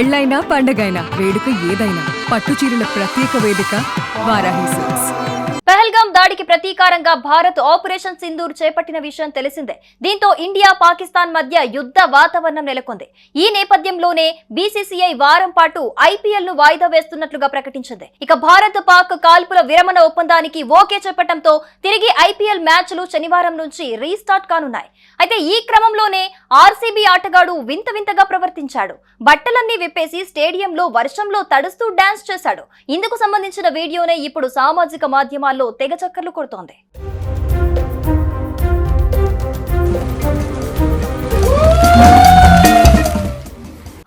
పెళ్ళైనా పండగైనా వేడుక ఏదైనా పట్టు చీరల ప్రత్యేక వేదిక వారాహి సిల్క్స్. పహల్గాం దాడికి ప్రతీకారంగా భారత్ ఆపరేషన్ సింధూర్ చేపట్టిన విషయం తెలిసిందే. దీంతో ఇండియా పాకిస్తాన్ మధ్య యుద్ధ వాతావరణం నెలకొంది. ఈ నేపథ్యంలోనే బీసీసీఐ వారం పాటు ఐపీఎల్ ను వాయిదా వేస్తున్నట్లుగా ప్రకటించింది. ఇక భారత్ పాక్ కాల్పుల విరమణ ఒప్పందానికి ఓకే చెప్పడంతో తిరిగి ఐపీఎల్ మ్యాచ్లు శనివారం నుంచి రీస్టార్ట్ కానున్నాయి. అయితే ఈ క్రమంలోనే ఆర్సీబీ ఆటగాడు వింత వింతగా ప్రవర్తించాడు. బట్టలన్నీ విప్పేసి స్టేడియంలో వర్షంలో తడుస్తూ డాన్స్ చేశాడు. ఇందుకు సంబంధించిన వీడియోనే ఇప్పుడు సామాజిక మాధ్యమాల్లో తెగ చక్కర్లు కొడుతోంది.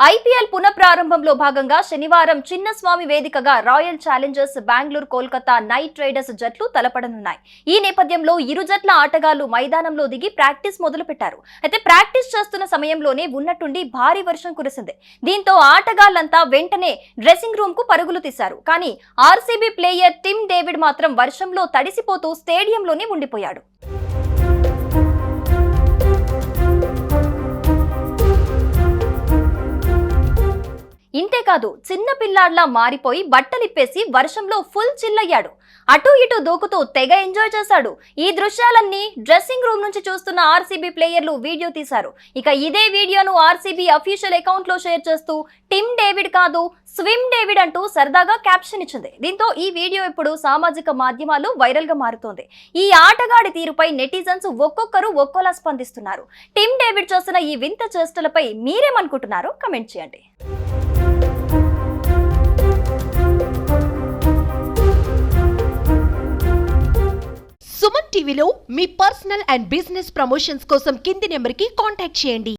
ఐపీఎల్ పునఃప్రారంభంలో భాగంగా శనివారం చిన్నస్వామి వేదికగా royal Challengers Bengaluru, Kolkata night riders జట్లు తలపడనున్నాయి. ఈ నేపథ్యంలో ఇరు జట్ల ఆటగాళ్లు మైదానంలో దిగి ప్రాక్టీస్ మొదలుపెట్టారు. అయితే ప్రాక్టీస్ చేస్తున్న సమయంలోనే ఉన్నట్టుండి భారీ వర్షం కురిసింది. దీంతో ఆటగాళ్లంతా వెంటనే డ్రెస్సింగ్ రూమ్ కు పరుగులు తీశారు. కానీ ఆర్సీబీ ప్లేయర్ టిమ్ డేవిడ్ మాత్రం వర్షంలో తడిసిపోతూ స్టేడియంలోనే ఉండిపోయాడు. ఇంతేకాదు చిన్న పిల్లాడ్లా మారిపోయి బట్టలిప్పేసి వర్షంలో ఫుల్ చిల్లయ్యాడు. అటు ఇటు దూకుతూ తెగ ఎంజాయ్ చేశాడు. ఈ దృశ్యాలన్నీ డ్రెస్సింగ్ రూమ్ నుంచి చూస్తున్న ఆర్సీబీ ప్లేయర్లు వీడియో తీశారు. ఇక ఇదే వీడియోను ఆర్సీబీ అఫీషియల్ అకౌంట్ లో షేర్ చేస్తూ టిమ్ డేవిడ్ కాదు స్విమ్ డేవిడ్ అంటూ సరదాగా క్యాప్షన్ ఇచ్చింది. దీంతో ఈ వీడియో ఇప్పుడు సామాజిక మాధ్యమాల్లో వైరల్ గా మారుతోంది. ఈ ఆటగాడి తీరుపై నెటిజన్స్ ఒక్కొక్కరు ఒక్కోలా స్పందిస్తున్నారు. టిమ్ డేవిడ్ చేస్తున్న ఈ వింత చేష్టలపై మీరేమనుకుంటున్నారో కమెంట్ చేయండి. సుమన్ టీవీలో మీ పర్సనల్ అండ్ బిజినెస్ ప్రమోషన్స్ కోసం కింది నెంబర్కి కాంటాక్ట్ చేయండి.